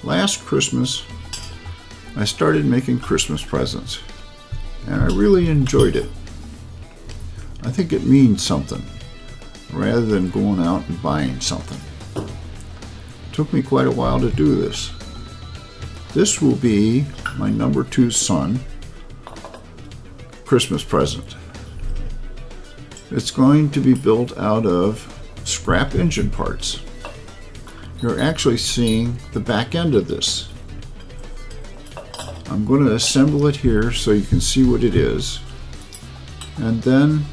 Last Christmas, I started making Christmas presents, and I really enjoyed it. I think it means something, rather than going out and buying something. It took me quite a while to do this. This will be my number 2 son Christmas present. It's going to be built out of scrap engine parts. You're actually seeing the back end of this. I'm going to assemble it here so you can see what it is. And then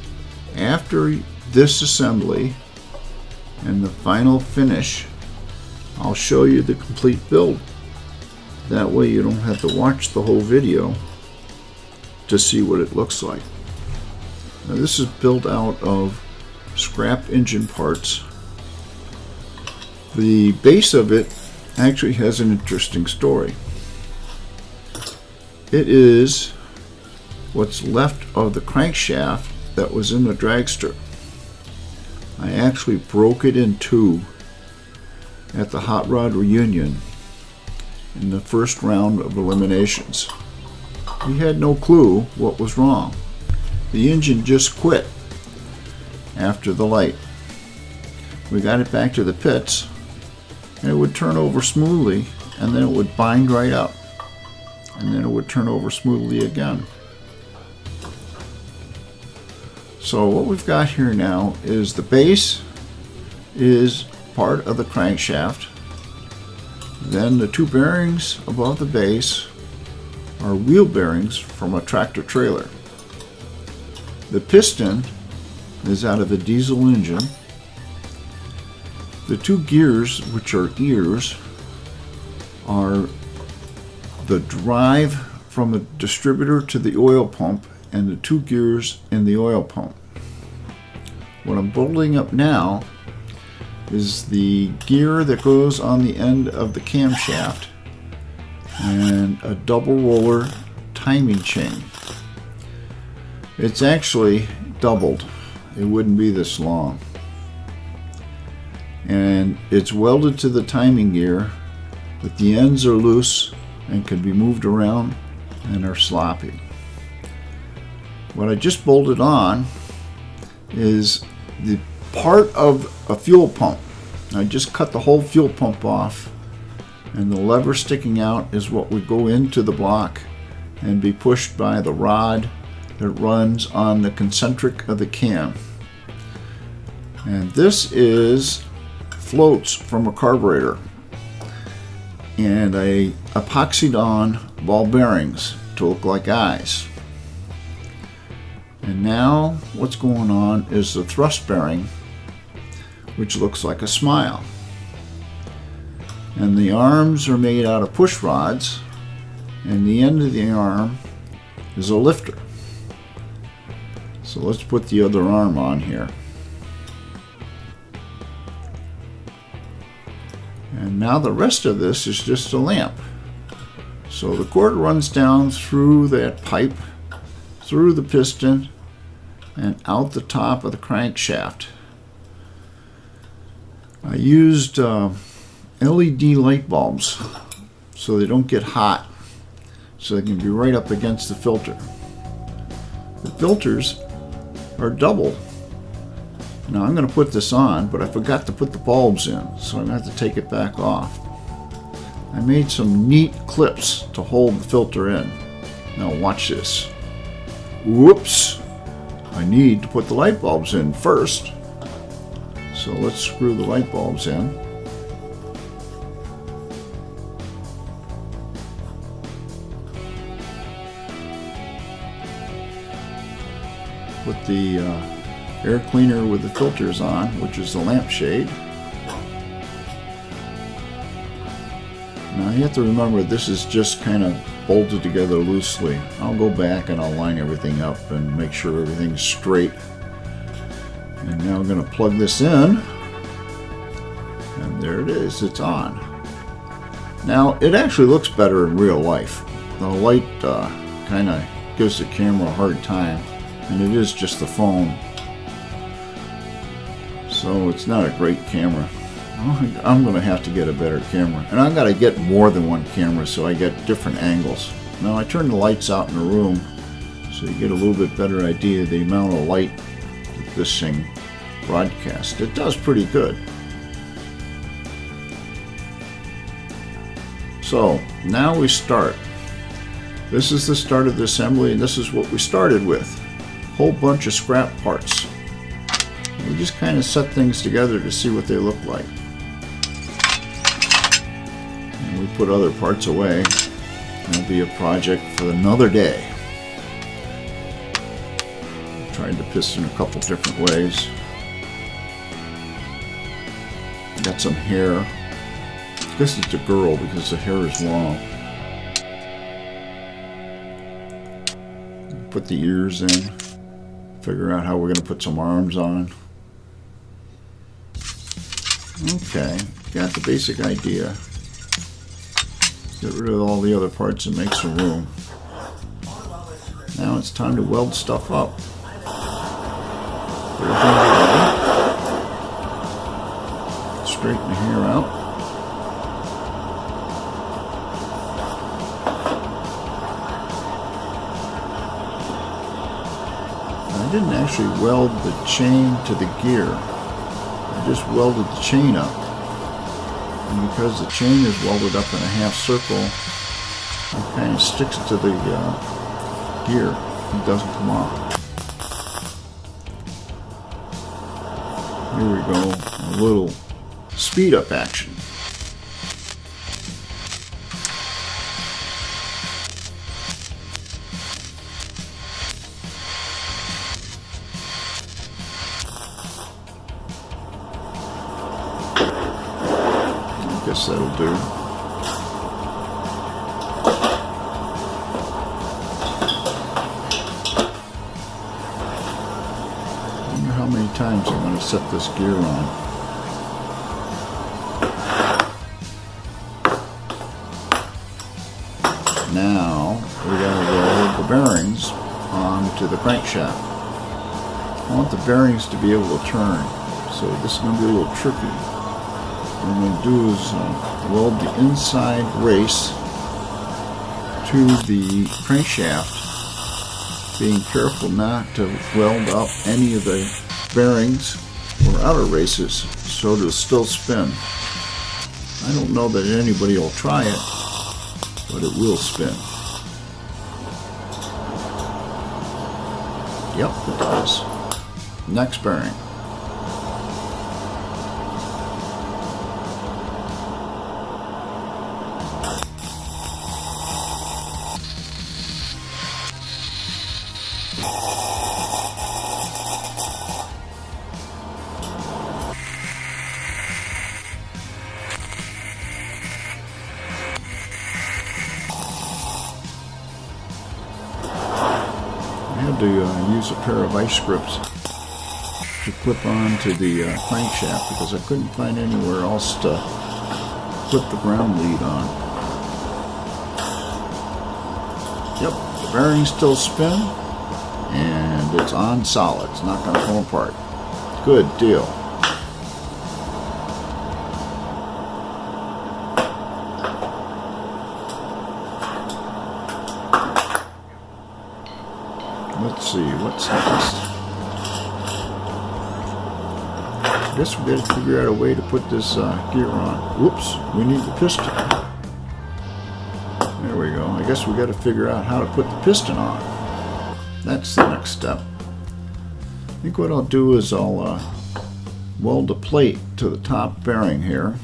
after this assembly and the final finish, I'll show you the complete build. That way you don't have to watch the whole video to see what it looks like. Now this is built out of scrap engine parts. The base of it actually has an interesting story. It is what's left of the crankshaft that was in the dragster. I actually broke it in 2 at the Hot Rod reunion in the first round of eliminations. We had no clue what was wrong. The engine just quit after the light. We got it back to the pits, and it would turn over smoothly, and then it would bind right up, and then it would turn over smoothly again. So what we've got here now is the base is part of the crankshaft. Then the 2 bearings above the base are wheel bearings from a tractor trailer. The piston is out of a diesel engine. The 2 gears, which are ears, are the drive from the distributor to the oil pump and the 2 gears in the oil pump. What I'm bolting up now is the gear that goes on the end of the camshaft and a double roller timing chain. It's actually doubled. It wouldn't be this long. And it's welded to the timing gear, but the ends are loose and can be moved around and are sloppy. What I just bolted on is the part of a fuel pump. I just cut the whole fuel pump off, and the lever sticking out is what would go into the block and be pushed by the rod that runs on the concentric of the cam. And this is floats from a carburetor, and I epoxied on ball bearings to look like eyes. And now what's going on is the thrust bearing, which looks like a smile. And the arms are made out of push rods, and the end of the arm is a lifter. So let's put the other arm on here. And now the rest of this is just a lamp. So the cord runs down through that pipe, through the piston, and out the top of the crankshaft. I used LED light bulbs so they don't get hot, so they can be right up against the filter. The filters are double. Now I'm going to put this on, but I forgot to put the bulbs in, so I'm going to have to take it back off. I made some neat clips to hold the filter in. Now watch this. Whoops! I need to put the light bulbs in first. So let's screw the light bulbs in. Put the air cleaner with the filters on, which is the lampshade. Now you have to remember this is just kind of bolted together loosely. I'll go back and I'll line everything up and make sure everything's straight. And now I'm going to plug this in, and there it is, it's on. Now it actually looks better in real life. The light kind of gives the camera a hard time, and it is just the phone, so it's not a great camera. I'm going to have to get a better camera. And I've got to get more than one camera so I get different angles. Now I turn the lights out in the room so you get a little bit better idea of the amount of light that this thing broadcasts. It does pretty good. So now we start. This is the start of the assembly, and this is what we started with. A whole bunch of scrap parts. We just kind of set things together to see what they look like. And we put other parts away. It'll be a project for another day. Tried the piston a couple different ways. Got some hair. This is the girl because the hair is long. Put the ears in. Figure out how we're going to put some arms on. Okay, got the basic idea. Get rid of all the other parts and make some room. Now it's time to weld stuff up. Everything together. Straighten the hair out. I didn't actually weld the chain to the gear. I just welded the chain up. And because the chain is welded up in a half circle, it kind of sticks to the gear. It doesn't come off. Here we go, a little speed up action. Guess that'll do. I wonder how many times I'm going to set this gear on. Now we got to roll the bearings onto the crankshaft. I want the bearings to be able to turn, so this is going to be a little tricky. What I'm going to do is weld the inside race to the crankshaft, being careful not to weld up any of the bearings or outer races so it'll still spin. I don't know that anybody will try it, but it will spin. Yep, it does. Next bearing. I had to use a pair of vice grips to clip onto the crankshaft because I couldn't find anywhere else to put the ground lead on. Yep, the bearings still spin and it's on solid. It's not going to come apart. Good deal. Let's see, what's next? I guess we got to figure out a way to put this gear on. Whoops, we need the piston. There we go. I guess we got to figure out how to put the piston on. That's the next step. I think what I'll do is I'll weld a plate to the top bearing here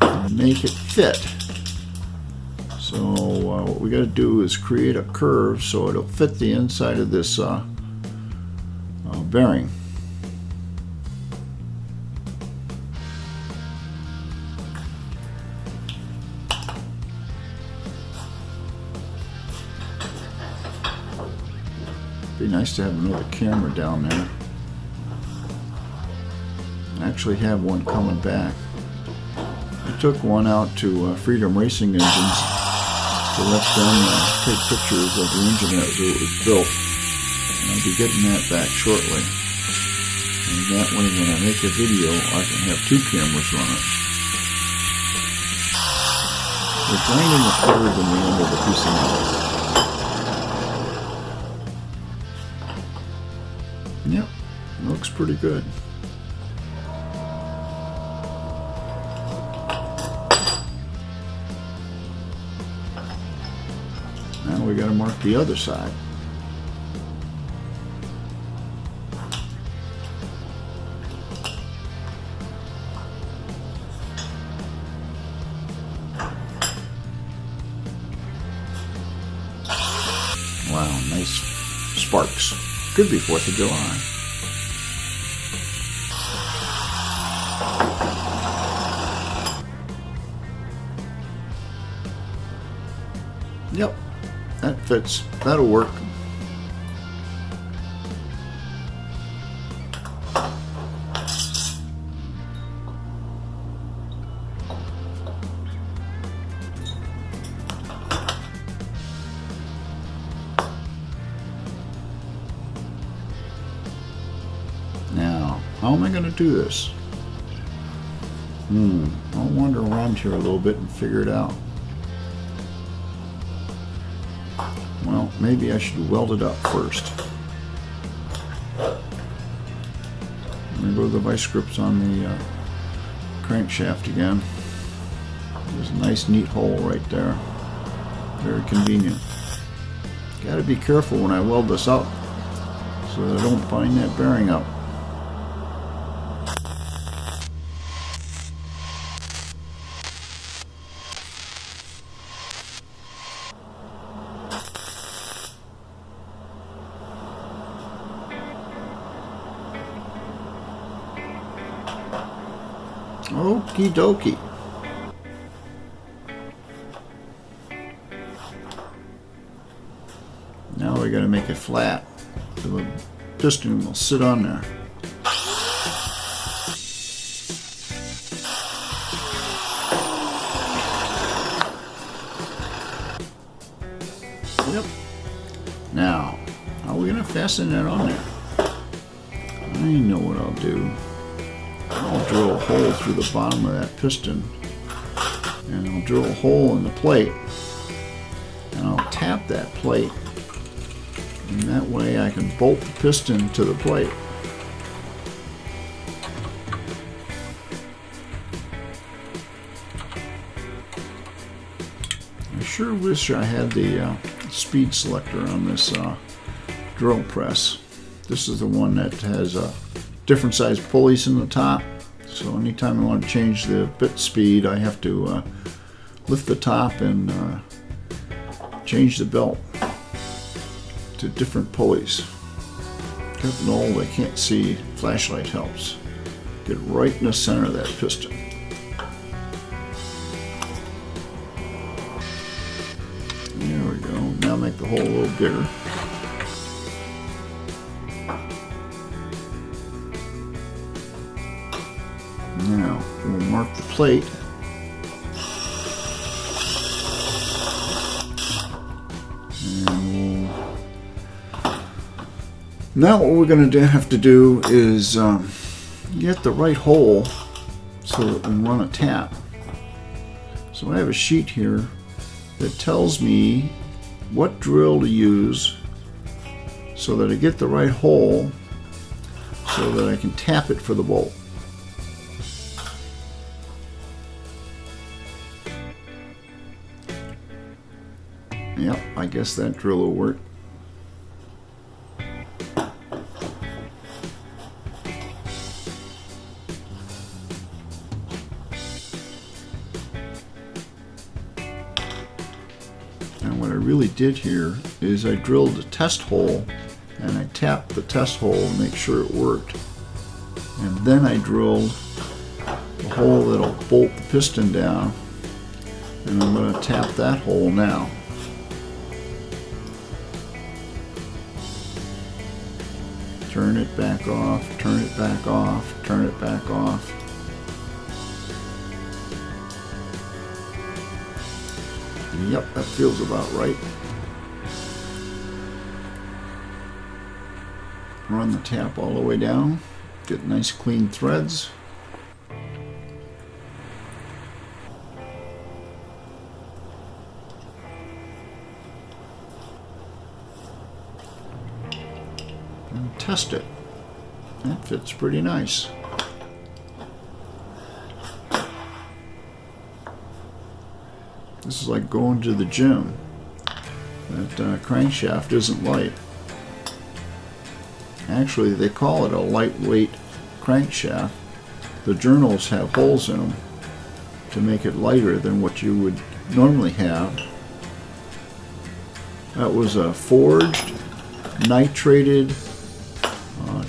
and make it fit. So what we got to do is create a curve so it'll fit the inside of this bearing. Be nice to have another camera down there. I actually have one coming back. I took one out to Freedom Racing Engines to let them take pictures of the engine as it was built. And I'll be getting that back shortly. And that way when I make a video, I can have two cameras running. We're grinding a curve in the end of the piece of metal. Yep, looks pretty good. Now we got to mark the other side. Wow, nice sparks. Could be 4th of July. Yep, that fits. That'll work. Now, how am I going to do this? I'll wander around here a little bit and figure it out. Well, maybe I should weld it up first. Let me go to the vice grips on the crankshaft again. There's a nice neat hole right there. Very convenient. Got to be careful when I weld this up so that I don't bind that bearing up. Okie dokie. Now we got to make it flat so the piston will sit on there. Yep. Now, how are we going to fasten that on there? I know what I'll do. I'll drill a hole through the bottom of that piston, and I'll drill a hole in the plate, and I'll tap that plate, and that way I can bolt the piston to the plate. I sure wish I had the speed selector on this drill press. This is the one that has different size pulleys in the top. So anytime I want to change the bit speed, I have to lift the top and change the belt to different pulleys. Careful, all they can't see, flashlight helps. Get right in the center of that piston. There we go. Now make the hole a little bigger. Now we'll mark the plate. And now what we're going to have to do is get the right hole so that we can run a tap. So I have a sheet here that tells me what drill to use so that I get the right hole so that I can tap it for the bolt. Yep, I guess that drill will work. And what I really did here is I drilled a test hole and I tapped the test hole to make sure it worked. And then I drilled the hole that'll bolt the piston down, and I'm going to tap that hole now. Turn it back off, turn it back off, turn it back off. Yep, that feels about right. Run the tap all the way down. Get nice clean threads. And test it. That fits pretty nice. This is like going to the gym. That crankshaft isn't light. Actually, they call it a lightweight crankshaft. The journals have holes in them to make it lighter than what you would normally have. That was a forged, nitrated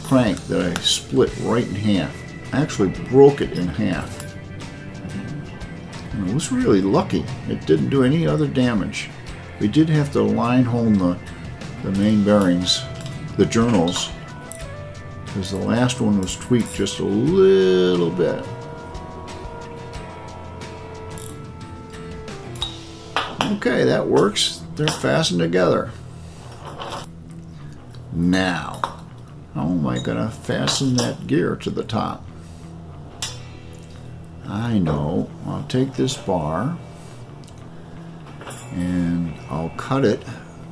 crank that I split right in half. I actually broke it in half. And I was really lucky. It didn't do any other damage. We did have to line home the main bearings, the journals, because the last one was tweaked just a little bit. Okay, that works. They're fastened together. Now, how am I going to fasten that gear to the top? I know. I'll take this bar and I'll cut it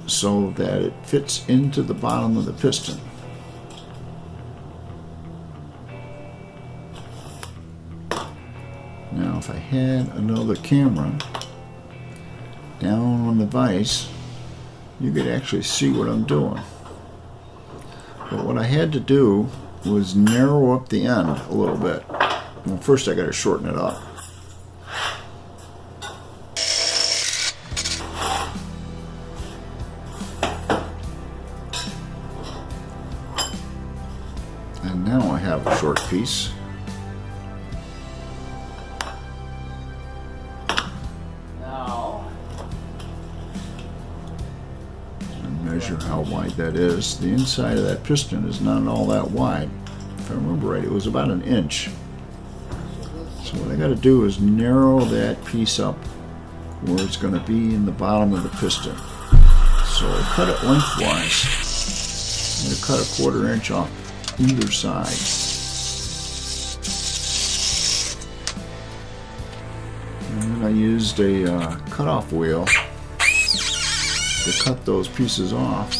so that it fits into the bottom of the piston. Now, if I had another camera down on the vise, you could actually see what I'm doing. But what I had to do was narrow up the end a little bit. Well, first I got to shorten it up. And now I have a short piece. Measure how wide that is. The inside of that piston is not all that wide. If I remember right, it was about an inch. So what I got to do is narrow that piece up where it's going to be in the bottom of the piston. So I cut it lengthwise. I'm going to cut a 1/4 inch off either side. And then I used a cutoff wheel to cut those pieces off.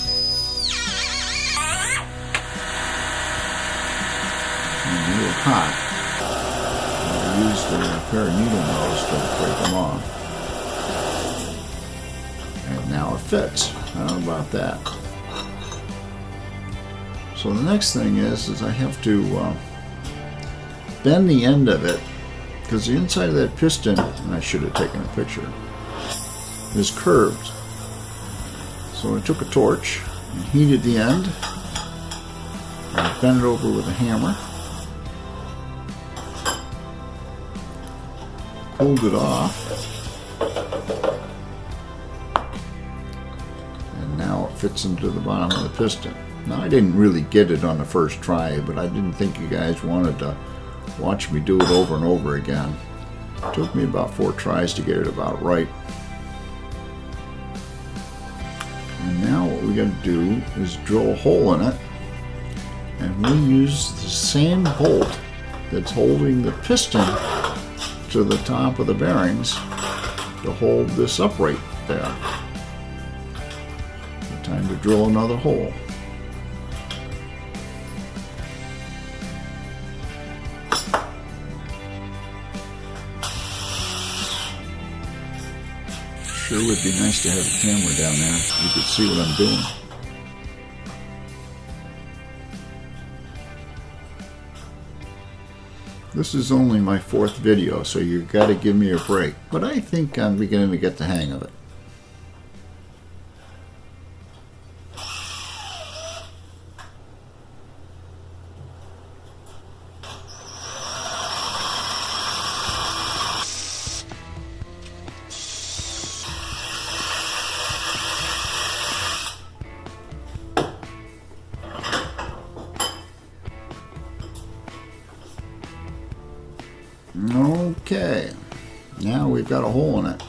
And they were hot. I used a pair of needle nose to break them off. And now it fits. How about that? So the next thing is I have to bend the end of it, because the inside of that piston, and I should have taken a picture, is curved. So I took a torch and heated the end, and I bent it over with a hammer, pulled it off, and now it fits into the bottom of the piston. Now, I didn't really get it on the first try, but I didn't think you guys wanted to watch me do it over and over again. It took me about 4 tries to get it about right. And now what we got to do is drill a hole in it, and we use the same bolt that's holding the piston to the top of the bearings to hold this upright there. Time to drill another hole. Sure would be nice to have a camera down there so you could see what I'm doing. This is only my 4th video, so you've got to give me a break. But I think I'm beginning to get the hang of it. Okay, now we've got a hole in it.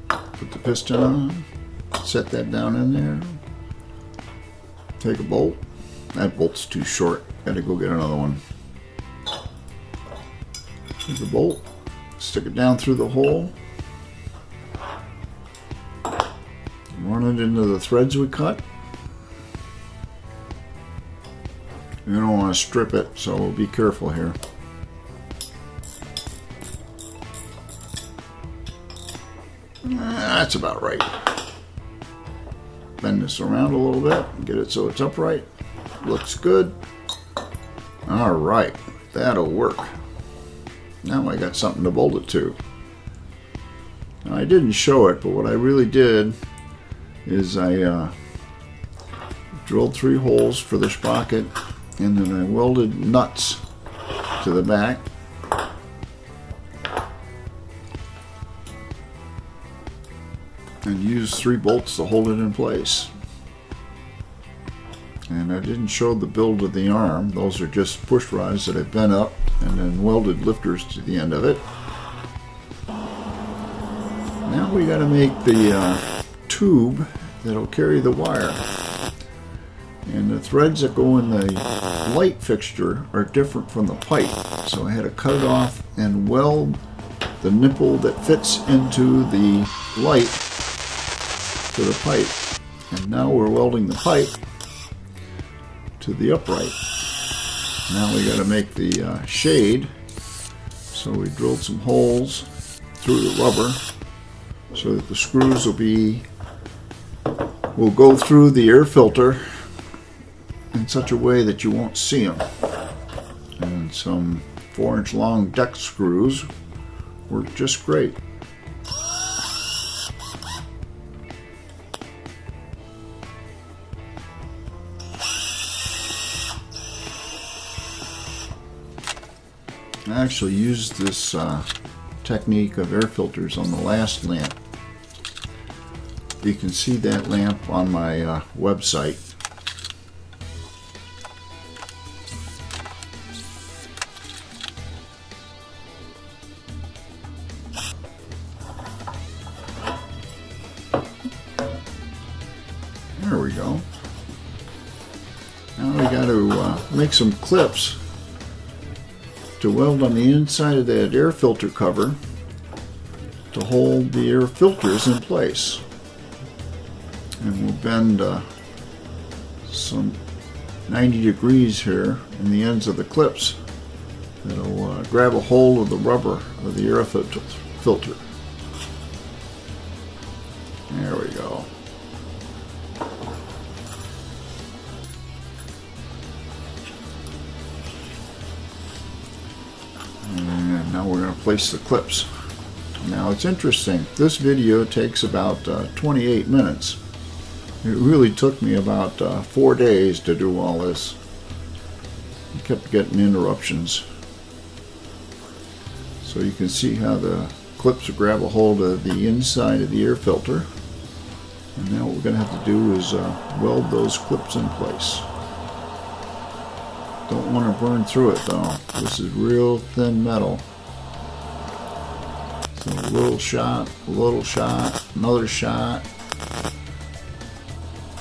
Put the piston on, set that down in there, Take a bolt. That bolt's too short. Gotta go get another one. Take the bolt, stick it down through the hole, run it into the threads we cut. You don't want to strip it, so be careful here. That's about right. Bend this around a little bit, get it so it's upright. Looks good. All right, that'll work. Now I got something to bolt it to. Now, I didn't show it, but what I really did is I drilled 3 holes for the sprocket, and then I welded nuts to the back. And used 3 bolts to hold it in place. And I didn't show the build of the arm. Those are just push rods that I bent up and then welded lifters to the end of it. Now we got to make the tube that'll carry the wire. And the threads that go in the light fixture are different from the pipe. So I had to cut it off and weld the nipple that fits into the light to the pipe. And now we're welding the pipe to the upright. Now we got to make the shade. So we drilled some holes through the rubber so that the screws will go through the air filter in such a way that you won't see them. And some 4-inch long deck screws work just great. I actually used this technique of air filters on the last lamp. You can see that lamp on my website. There we go. Now we got to make some clips to weld on the inside of that air filter cover to hold the air filters in place. And we'll bend some 90 degrees here in the ends of the clips that'll grab a hold of the rubber of the air filter. There we go. And now we're going to place the clips. Now it's interesting, this video takes about 28 minutes. It really took me about 4 days to do all this. I kept getting interruptions. So you can see how the clips will grab a hold of the inside of the air filter. And now what we're going to have to do is weld those clips in place. Don't want to burn through it though. This is real thin metal. So a little shot, another shot.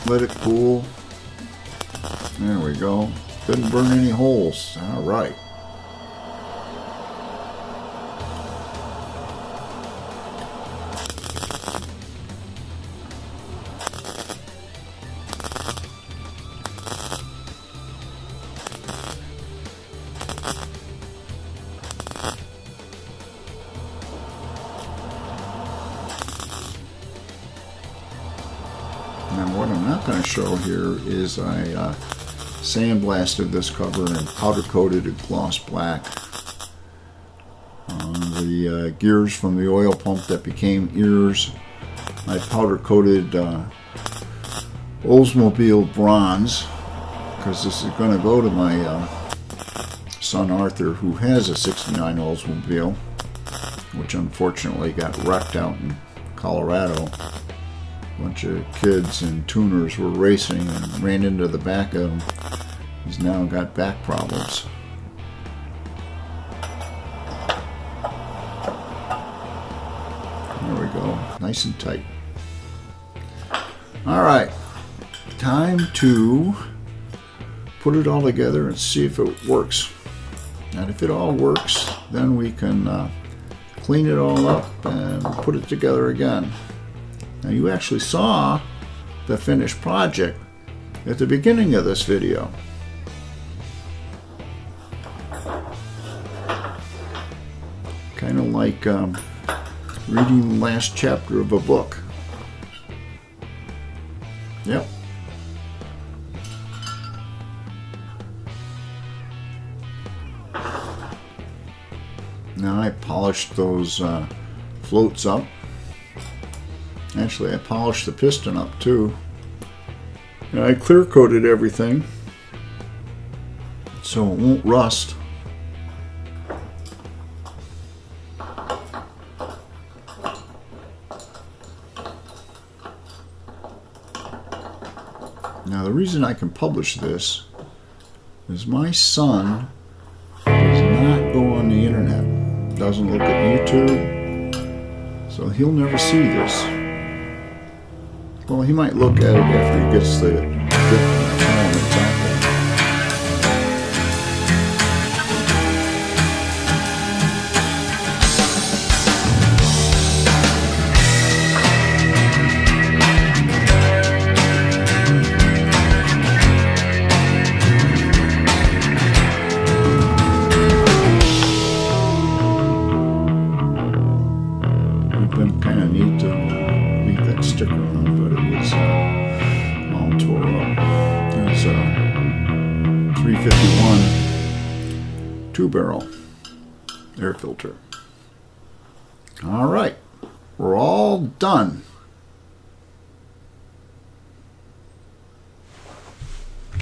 Let it cool. There we go. Didn't burn any holes. All right. Now what I'm not going to show here is I sandblasted this cover and powder coated it gloss black. The gears from the oil pump that became ears, I powder coated Oldsmobile bronze, because this is going to go to my son Arthur, who has a '69 Oldsmobile, which unfortunately got wrecked out in Colorado. A bunch of kids and tuners were racing and ran into the back of him. He's now got back problems. There we go, nice and tight. All right, time to put it all together and see if it works. And if it all works, then we can clean it all up and put it together again. Now you actually saw the finished project at the beginning of this video. Kind of like reading the last chapter of a book. Yep. Now I polished those floats up. Actually, I polished the piston up too. And I clear coated everything so it won't rust. Now the reason I can publish this is my son does not go on the internet, doesn't look at YouTube, so he'll never see this. Well, he might look at it after he gets the elements out there. Been kind of neat to leave that sticker on, but it was all tore up. It was a 351 2-barrel air filter. All right, we're all done.